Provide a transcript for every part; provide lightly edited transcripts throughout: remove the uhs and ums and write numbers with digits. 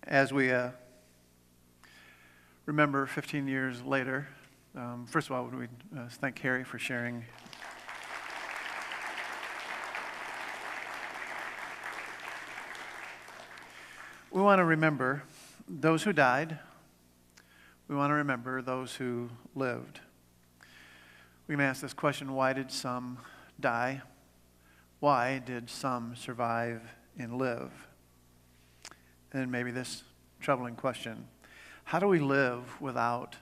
As we remember 15 years later, first of all, we thank Carrie for sharing. We want to remember those who died. We want to remember those who lived. We can ask this question: why did some die? Why did some survive and live? And maybe this troubling question: how do we live without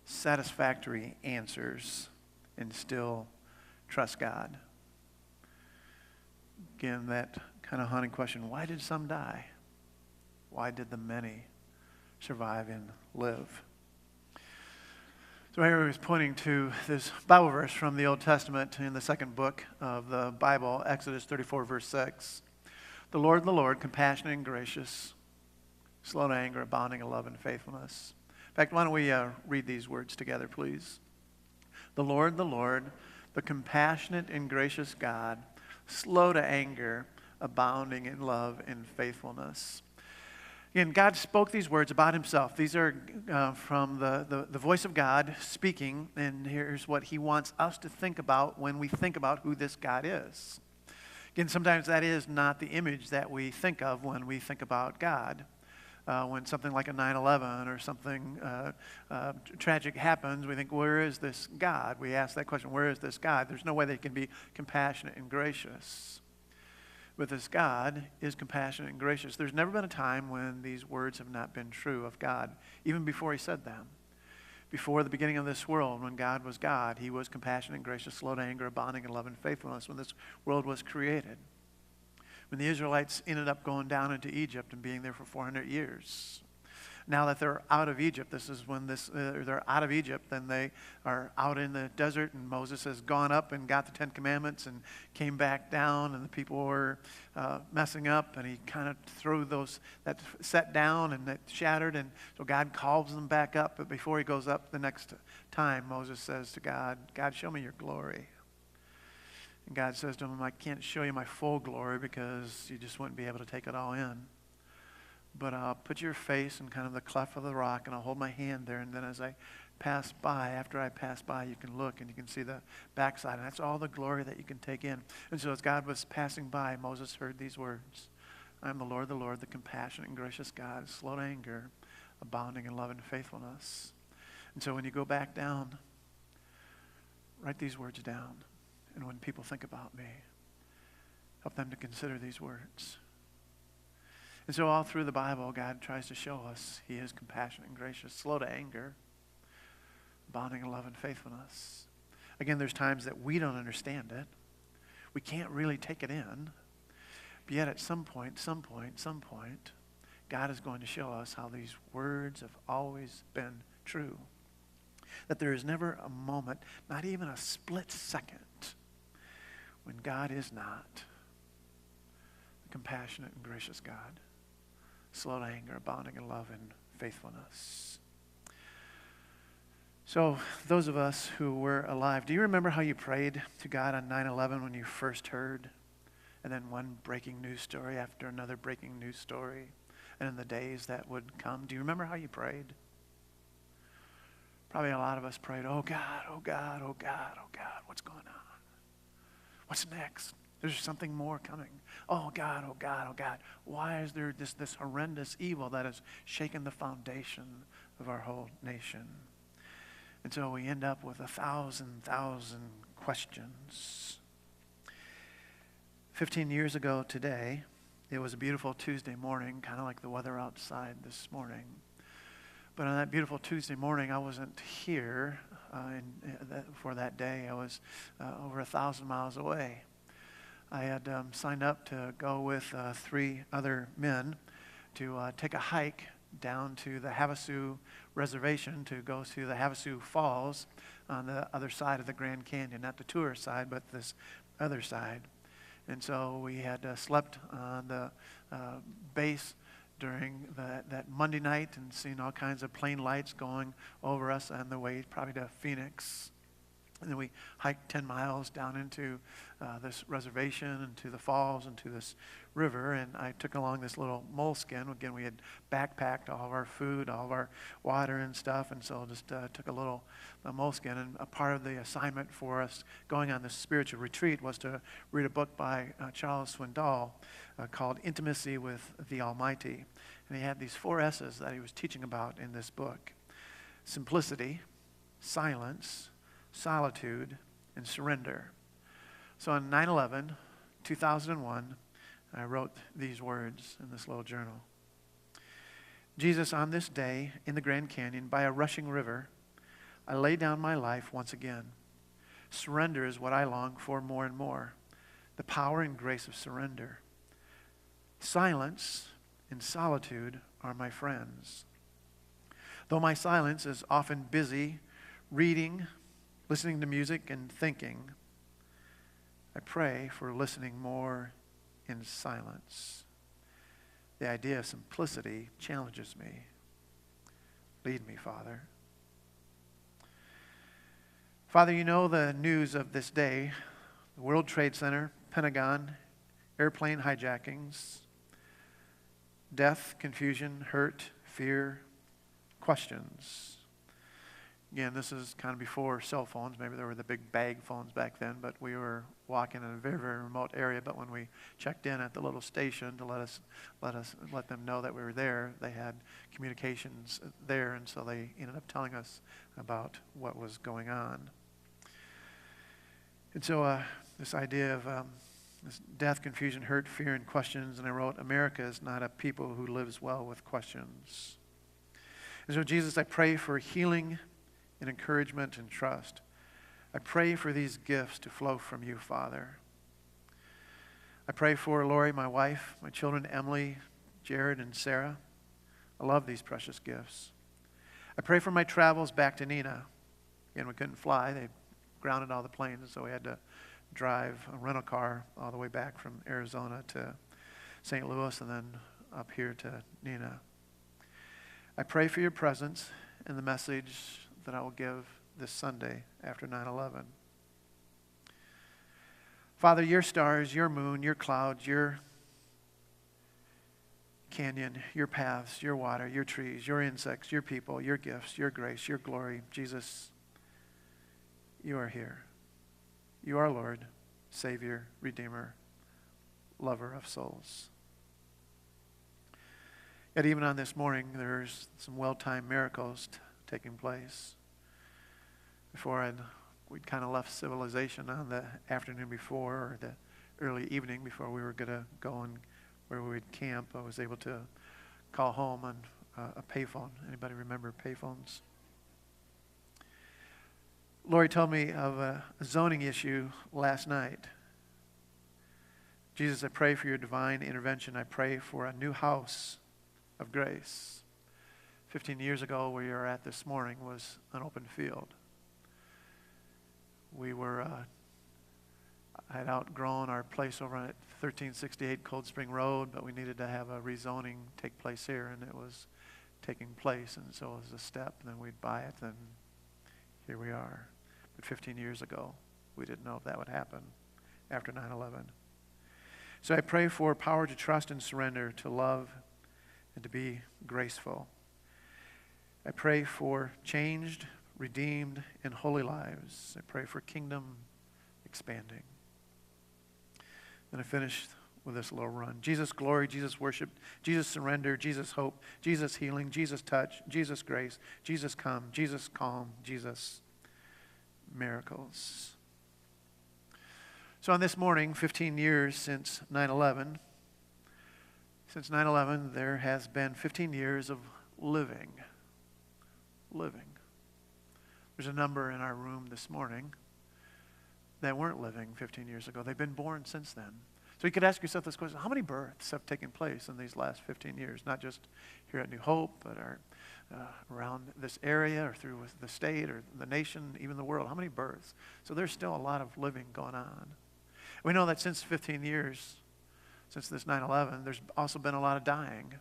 satisfactory answers and still trust God? Again, that kind of haunting question: why did some die? Why did the many survive and live? So here he was pointing to this Bible verse from the Old Testament in the second book of the Bible, Exodus 34, verse 6. The Lord, compassionate and gracious, slow to anger, abounding in love and faithfulness. In fact, why don't we read these words together, please? The Lord, the compassionate and gracious God, slow to anger, abounding in love and faithfulness. Again, God spoke these words about himself. These are from the voice of God speaking, and here's what he wants us to think about when we think about who this God is. Again, sometimes that is not the image that we think of when we think about God. When something like a 9/11 or something tragic happens, we think, where is this God? We ask that question, where is this God? There's no way that he can be compassionate and gracious. But this God is compassionate and gracious. There's never been a time when these words have not been true of God, even before he said them. Before the beginning of this world, when God, he was compassionate and gracious, slow to anger, abounding in love and faithfulness when this world was created. When the Israelites ended up going down into Egypt and being there for 400 years. Now that they're out of Egypt, this is when they're out of Egypt, then they are out in the desert, and Moses has gone up and got the Ten Commandments and came back down, and the people were messing up, and he kind of threw that set down, and it shattered, and so God calls them back up. But before he goes up the next time, Moses says to God, show me your glory. And God says to him, I can't show you my full glory because you just wouldn't be able to take it all in. But I'll put your face in kind of the cleft of the rock, and I'll hold my hand there, and then as I pass by, after I pass by, you can look and you can see the backside, and that's all the glory that you can take in. And so as God was passing by, Moses heard these words: I am the Lord, the compassionate and gracious God, slow to anger, abounding in love and faithfulness. And so when you go back down, write these words down. And when people think about me, help them to consider these words. And so all through the Bible, God tries to show us he is compassionate and gracious, slow to anger, abounding in love and faithfulness. Again, there's times that we don't understand it. We can't really take it in. But yet at some point, God is going to show us how these words have always been true. That there is never a moment, not even a split second, when God is not the compassionate and gracious God, slow to anger, abounding in love and faithfulness. So those of us who were alive, do you remember how you prayed to God on 9/11 when you first heard? And then one breaking news story after another breaking news story. And in the days that would come, do you remember how you prayed? Probably a lot of us prayed, oh God, oh God, oh God, oh God, what's going on? What's next? There's something more coming. Oh God, oh God, oh God. Why is there this horrendous evil that has shaken the foundation of our whole nation? And so we end up with 1,000 questions. 15 years ago today, it was a beautiful Tuesday morning, kind of like the weather outside this morning. But on that beautiful Tuesday morning, I wasn't here for that day. I was over 1,000 miles away. I had signed up to go with 3 other men to take a hike down to the Havasu Reservation to go to the Havasu Falls on the other side of the Grand Canyon, not the tourist side, but this other side. And so we had slept on the base during that Monday night and seen all kinds of plane lights going over us on the way probably to Phoenix. And then we hiked 10 miles down into this reservation and to the falls and to this river. And I took along this little moleskin. Again, we had backpacked all of our food, all of our water and stuff. And so just took a little moleskin. And a part of the assignment for us going on this spiritual retreat was to read a book by Charles Swindoll called Intimacy with the Almighty. And he had these 4 S's that he was teaching about in this book: simplicity, silence, solitude, and surrender. So on 9/11, 2001, I wrote these words in this little journal. Jesus, on this day in the Grand Canyon by a rushing river, I lay down my life once again. Surrender is what I long for more and more, the power and grace of surrender. Silence and solitude are my friends. Though my silence is often busy reading, listening to music, and thinking, I pray for listening more in silence. The idea of simplicity challenges me. Lead me, Father. Father, you know the news of this day: the World Trade Center, Pentagon, airplane hijackings, death, confusion, hurt, fear, questions. Again, this is kind of before cell phones. Maybe there were the big bag phones back then, but we were walking in a very, very remote area. But when we checked in at the little station to let them know that we were there, they had communications there, and so they ended up telling us about what was going on. And so this idea of this death, confusion, hurt, fear, and questions, and I wrote, America is not a people who lives well with questions. And so, Jesus, I pray for healing and encouragement and trust. I pray for these gifts to flow from you, Father. I pray for Lori, my wife, my children, Emily, Jared, and Sarah. I love these precious gifts. I pray for my travels back to Neenah. Again, we couldn't fly. They grounded all the planes, so we had to drive a rental car all the way back from Arizona to St. Louis and then up here to Neenah. I pray for your presence in the message that I will give this Sunday after 9/11. Father, your stars, your moon, your clouds, your canyon, your paths, your water, your trees, your insects, your people, your gifts, your grace, your glory. Jesus, you are here. You are Lord, Savior, Redeemer, lover of souls. Yet even on this morning, there's some well-timed miracles taking place. Before we'd kind of left civilization on the afternoon before, or the early evening before we were going to go and where we would camp, I was able to call home on a payphone. Anybody remember payphones? Lori told me of a zoning issue last night. Jesus, I pray for your divine intervention. I pray for a new house of grace. 15 years ago, where you're at this morning was an open field. We were, I had outgrown our place over at 1368 Cold Spring Road, but we needed to have a rezoning take place here, and it was taking place, and so it was a step, and then we'd buy it, and here we are. But 15 years ago, we didn't know if that would happen after 9/11. So I pray for power to trust and surrender, to love, and to be graceful. I pray for changed, redeemed, and holy lives. I pray for kingdom expanding. Then I finish with this little run. Jesus glory, Jesus worship, Jesus surrender, Jesus hope, Jesus healing, Jesus touch, Jesus grace, Jesus come, Jesus calm, Jesus miracles. So on this morning, 15 years since 9/11, there has been 15 years of living. There's a number in our room this morning that weren't living 15 years ago. They've been born since then. So you could ask yourself this question: how many births have taken place in these last 15 years? Not just here at New Hope, but around this area or through the state or the nation, even the world. How many births? So there's still a lot of living going on. We know that since 15 years, since this 9/11, there's also been a lot of dying.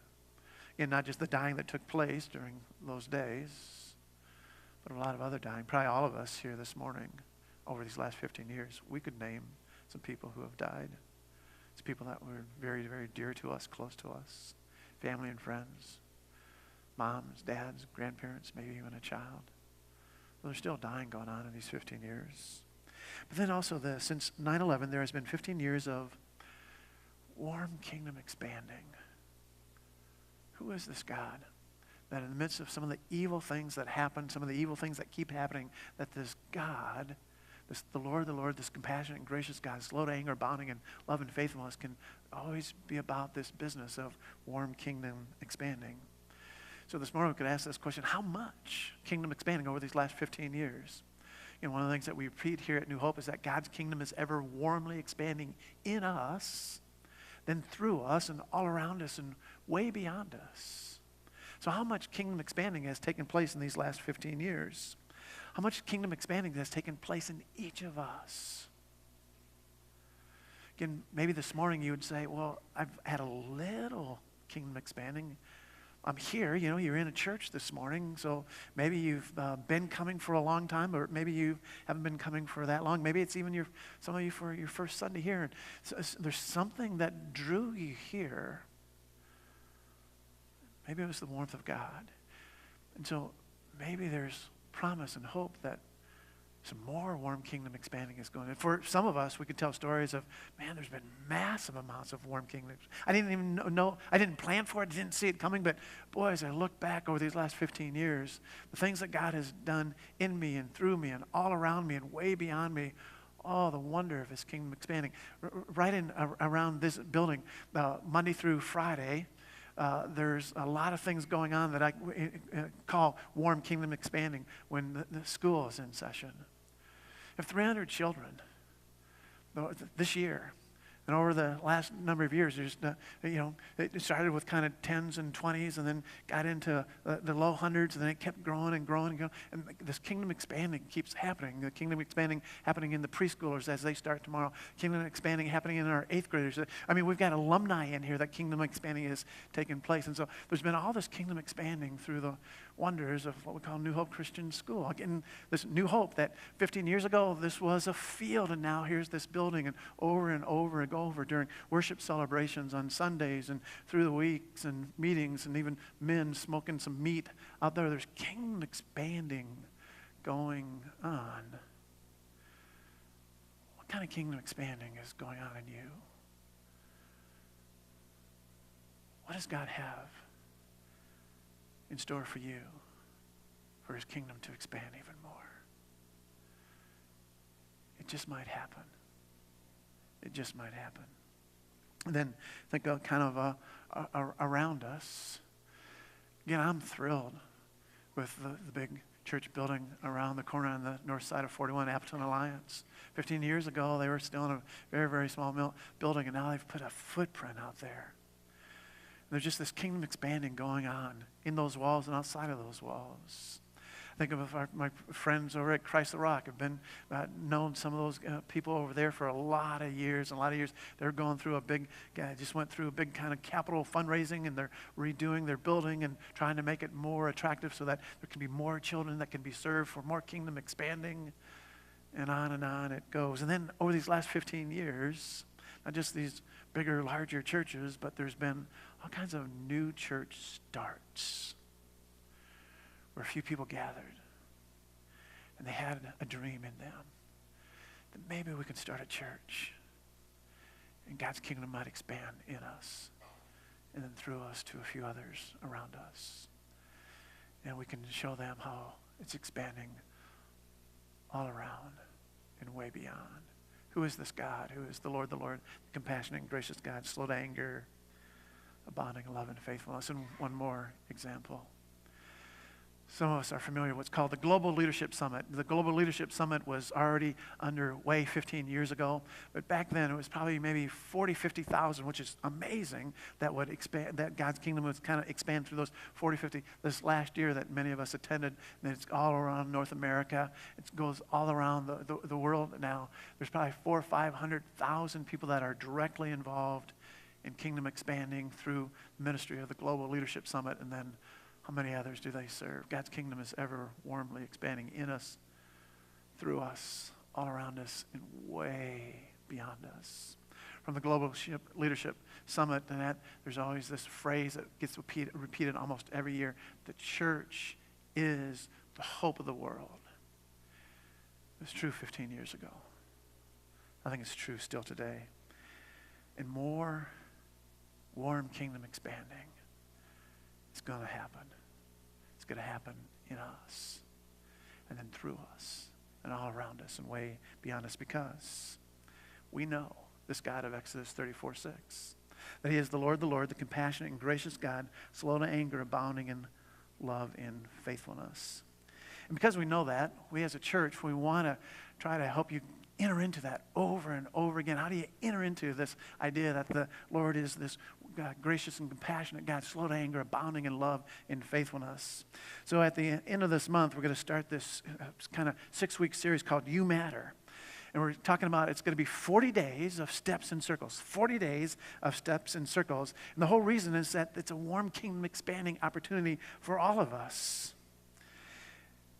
Again, not just the dying that took place during those days, but a lot of other dying. Probably all of us here this morning over these last 15 years, we could name some people who have died. It's people that were very, very dear to us, close to us, family and friends, moms, dads, grandparents, maybe even a child. Well, there's still dying going on in these 15 years. But then also since 9/11, there has been 15 years of warm kingdom expanding. Who is this God that in the midst of some of the evil things that happen, some of the evil things that keep happening, that this God, the Lord, this compassionate and gracious God, slow to anger, abounding in love and faithfulness, can always be about this business of warm kingdom expanding? So this morning we could ask this question: how much kingdom expanding over these last 15 years? You know, one of the things that we repeat here at New Hope is that God's kingdom is ever warmly expanding in us, then through us and all around us and way beyond us. So how much kingdom expanding has taken place in these last 15 years? How much kingdom expanding has taken place in each of us? Again, maybe this morning you would say, well, I've had a little kingdom expanding. I'm here, you're in a church this morning, so maybe you've been coming for a long time, or maybe you haven't been coming for that long. Maybe it's even some of you for your first Sunday here. And so there's something that drew you here. Maybe it was the warmth of God. And so maybe there's promise and hope that some more warm kingdom expanding is going on. For some of us, we could tell stories of, man, there's been massive amounts of warm kingdom. I didn't even know, I didn't plan for it, didn't see it coming, but boy, as I look back over these last 15 years, the things that God has done in me and through me and all around me and way beyond me, oh, the wonder of his kingdom expanding. Right in around this building, Monday through Friday, there's a lot of things going on that I call warm kingdom expanding when the school is in session. We have 300 children this year. And over the last number of years, there's, it started with kind of 10s and 20s and then got into the low hundreds, and then it kept growing and growing and growing. And this kingdom expanding keeps happening. The kingdom expanding happening in the preschoolers as they start tomorrow. Kingdom expanding happening in our 8th graders. I mean, we've got alumni in here that kingdom expanding is taking place. And so there's been all this kingdom expanding through the wonders of what we call New Hope Christian School. Again, this New Hope that 15 years ago, this was a field, and now here's this building, and over during worship celebrations on Sundays and through the weeks and meetings, and even men smoking some meat out there. There's kingdom expanding going on. What kind of kingdom expanding is going on in you? What does God have in store for you, for his kingdom to expand even more? It just might happen. It just might happen. And then think of kind of around us. Again, I'm thrilled with the big church building around the corner on the north side of 41, Appleton Alliance. 15 years ago, they were still in a very, very small building, and now they've put a footprint out there. There's just this kingdom expanding going on in those walls and outside of those walls. Think of my friends over at Christ the Rock. I've been known some of those people over there for a lot of years. They're going through just went through a big kind of capital fundraising, and they're redoing their building and trying to make it more attractive so that there can be more children that can be served, for more kingdom expanding, and on it goes. And then over these last 15 years, not just these bigger, larger churches, but there's been all kinds of new church starts where a few people gathered and they had a dream in them that maybe we could start a church and God's kingdom might expand in us and then through us to a few others around us. And we can show them how it's expanding all around and way beyond. Who is this God? Who is the Lord, the compassionate and gracious God, slow to anger, abounding in love and faithfulness? And one more example. Some of us are familiar with what's called the Global Leadership Summit. The Global Leadership Summit was already underway 15 years ago, but back then it was probably maybe 40, 50,000, which is amazing, that would expand, that God's kingdom would kind of expand through those 40, 50. This last year that many of us attended, and it's all around North America. It goes all around the world now. There's probably 400,000 or 500,000 people that are directly involved in kingdom expanding through the ministry of the Global Leadership Summit, and then how many others do they serve? God's kingdom is ever warmly expanding in us, through us, all around us and way beyond us. From the Global Leadership Summit, and that there's always this phrase that gets repeated almost every year: the church is the hope of the world. It was true 15 years ago. I think it's true still today. And more warm kingdom expanding is going to happen. It's going to happen in us, and then through us, and all around us, and way beyond us, because we know this God of Exodus 34:6, that he is the Lord, the compassionate and gracious God, slow to anger, abounding in love and faithfulness. And because we know that, we as a church, we want to try to help you enter into that over and over again. How do you enter into this idea that the Lord is this God, gracious and compassionate God, slow to anger, abounding in love and faithfulness? So at the end of this month, we're going to start this kind of 6-week series called You Matter. And we're talking about, it's going to be 40 days of steps and circles. 40 days of steps and circles. And the whole reason is that it's a warm kingdom expanding opportunity for all of us.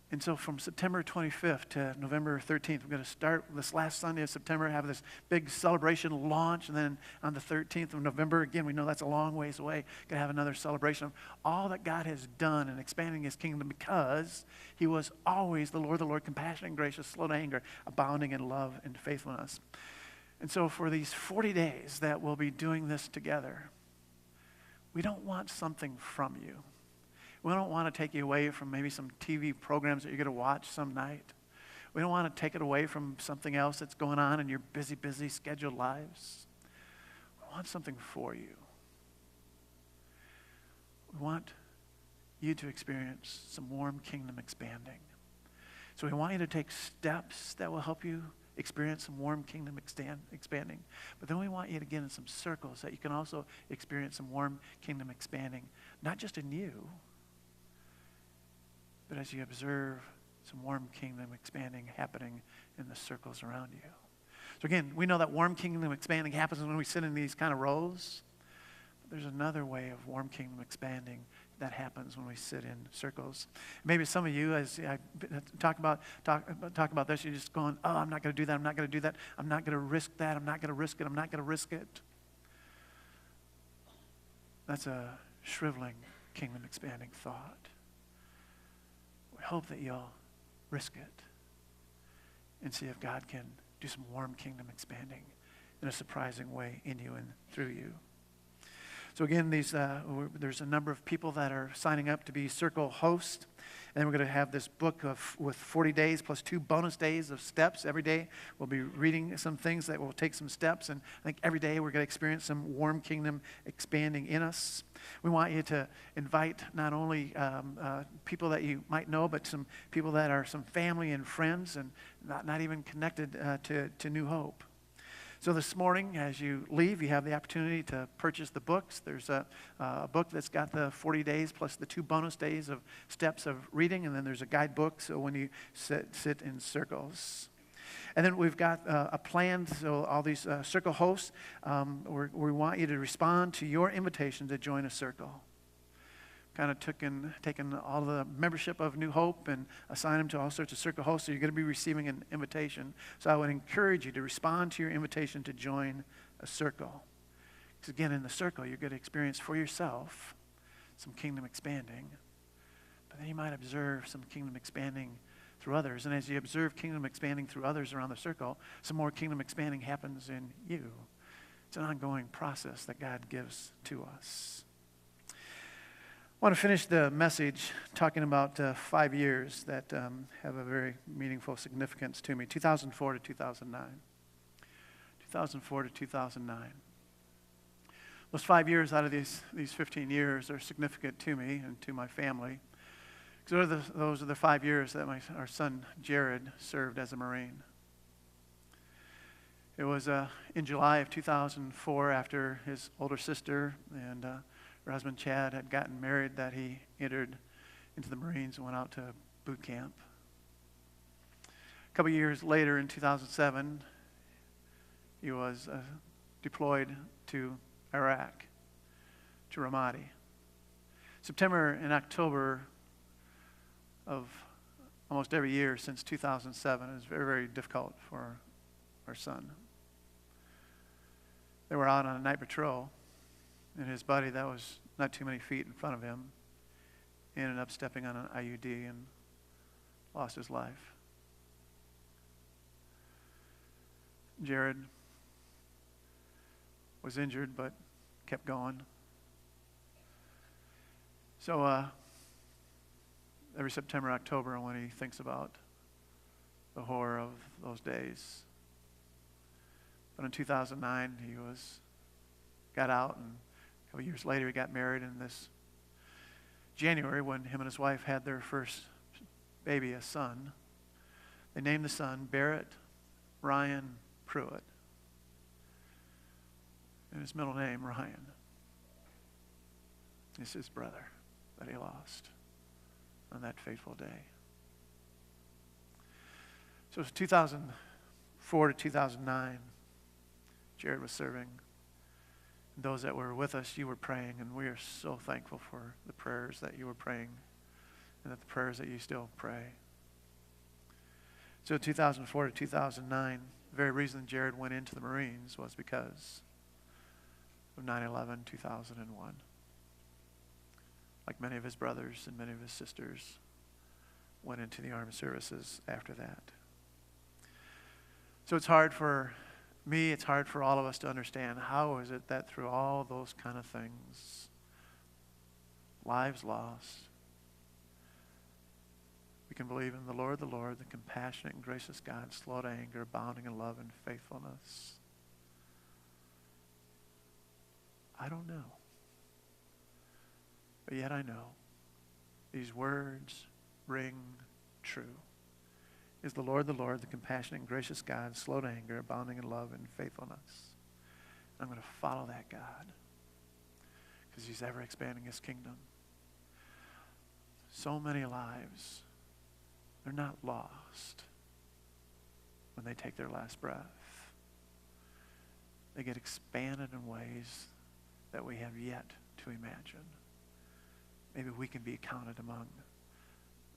And so from September 25th to November 13th, we're going to start this last Sunday of September, have this big celebration launch. And then on the 13th of November, again, we know that's a long ways away, going to have another celebration of all that God has done in expanding his kingdom, because he was always the Lord, compassionate and gracious, slow to anger, abounding in love and faithfulness. And so for these 40 days that we'll be doing this together, we don't want something from you. We don't want to take you away from maybe some TV programs that you're going to watch some night. We don't want to take it away from something else that's going on in your busy scheduled lives. We want something for you. We want you to experience some warm kingdom expanding. So we want you to take steps that will help you experience some warm kingdom expanding. But then we want you to get in some circles that you can also experience some warm kingdom expanding, not just in you, but as you observe some warm kingdom expanding happening in the circles around you. So again, we know that warm kingdom expanding happens when we sit in these kind of rows. But there's another way of warm kingdom expanding that happens when we sit in circles. Maybe some of you, as I talk about this, you're just going, oh, I'm not going to do that, I'm not going to do that, I'm not going to risk that, I'm not going to risk it, I'm not going to risk it. That's a shriveling kingdom expanding thought. We hope that you'll risk it and see if God can do some warm kingdom expanding in a surprising way in you and through you. So again, there's a number of people that are signing up to be Circle hosts. And then we're going to have this book with 40 days plus 2 bonus days of steps. Every day we'll be reading some things that will take some steps. And I think every day we're going to experience some warm kingdom expanding in us. We want you to invite not only people that you might know, but some people that are some family and friends and not even connected to New Hope. So this morning, as you leave, you have the opportunity to purchase the books. There's a book that's got the 40 days plus the 2 bonus days of steps of reading, and then there's a guidebook so when you sit in circles. And then we've got a plan, so all these circle hosts, we want you to respond to your invitation to join a circle. Kind of taken all the membership of New Hope and assigned them to all sorts of circle hosts, so you're going to be receiving an invitation. So I would encourage you to respond to your invitation to join a circle. Because again, in the circle, you're going to experience for yourself some kingdom expanding, but then you might observe some kingdom expanding through others. And as you observe kingdom expanding through others around the circle, some more kingdom expanding happens in you. It's an ongoing process that God gives to us. I want to finish the message talking about 5 years that have a very meaningful significance to me. 2004 to 2009. 2004 to 2009. Those 5 years out of these 15 years are significant to me and to my family. Because those are the 5 years that our son Jared served as a Marine. It was in July of 2004, after his older sister and her husband Chad had gotten married, that he entered into the Marines and went out to boot camp. A couple years later, in 2007, he was deployed to Iraq, to Ramadi. September and October of almost every year since 2007. It was very, very difficult for our son. They were out on a night patrol, and his buddy that was not too many feet in front of him ended up stepping on an IUD and lost his life. Jared was injured but kept going. So every September, October, when he thinks about the horror of those days. But in 2009, he got out, and a couple years later, he got married. In this January, when him and his wife had their first baby, a son, they named the son Barrett Ryan Pruitt. And his middle name, Ryan, is his brother that he lost on that fateful day. So it was 2004 to 2009. Jared was serving. Those that were with us, you were praying, and we are so thankful for the prayers that you were praying and that the prayers that you still pray. So 2004 to 2009, the very reason Jared went into the Marines was because of 9/11, 2001. Like many of his brothers and many of his sisters went into the armed services after that. So it's hard for me, it's hard for all of us to understand how is it that through all those kind of things, lives lost, we can believe in the Lord, the compassionate and gracious God, slow to anger, abounding in love and faithfulness. I don't know. But yet I know these words ring true. Is the Lord, the compassionate and gracious God, slow to anger, abounding in love and faithfulness. And I'm going to follow that God because he's ever expanding his kingdom. So many lives, they're not lost when they take their last breath. They get expanded in ways that we have yet to imagine. Maybe we can be counted among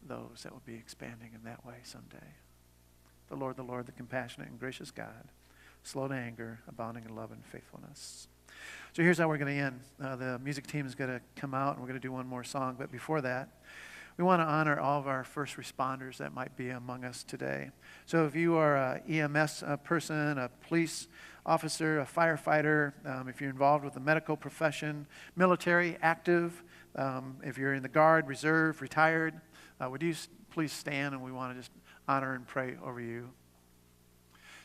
those that will be expanding in that way someday. The Lord, the compassionate and gracious God, slow to anger, abounding in love and faithfulness. So here's how we're going to end. The music team is going to come out, and we're going to do one more song. But before that, we want to honor all of our first responders that might be among us today. So if you are an EMS person, a police officer, a firefighter, if you're involved with the medical profession, military, active, if you're in the Guard, Reserve, retired, would you please stand, and we want to just honor and pray over you.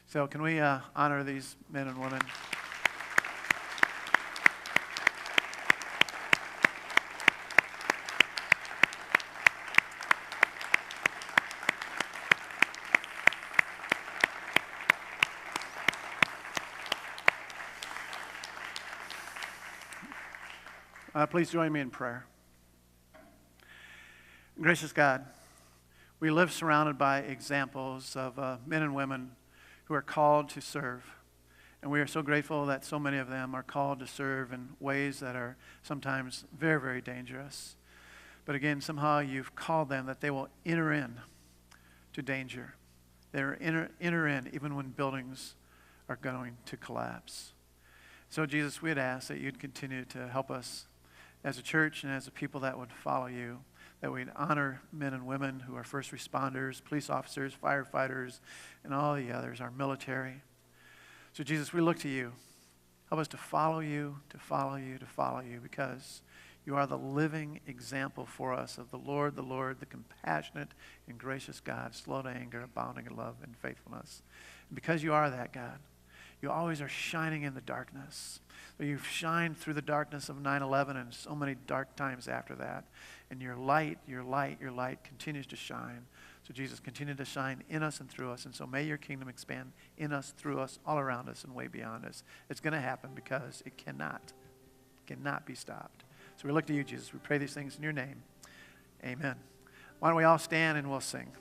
So can we honor these men and women? Please join me in prayer. Gracious God, we live surrounded by examples of men and women who are called to serve. And we are so grateful that so many of them are called to serve in ways that are sometimes very, very dangerous. But again, somehow you've called them that they will enter in to danger. They're enter in even when buildings are going to collapse. So Jesus, we'd ask that you'd continue to help us as a church and as a people that would follow you, that we'd honor men and women who are first responders, police officers, firefighters, and all the others, our military. So Jesus, we look to you. Help us to follow you, to follow you, to follow you, because you are the living example for us of the Lord, the compassionate and gracious God, slow to anger, abounding in love and faithfulness. And because you are that God, you always are shining in the darkness. You've shined through the darkness of 9/11 and so many dark times after that. And your light continues to shine. So Jesus, continue to shine in us and through us. And so may your kingdom expand in us, through us, all around us, and way beyond us. It's going to happen because it cannot be stopped. So we look to you, Jesus. We pray these things in your name. Amen. Why don't we all stand and we'll sing.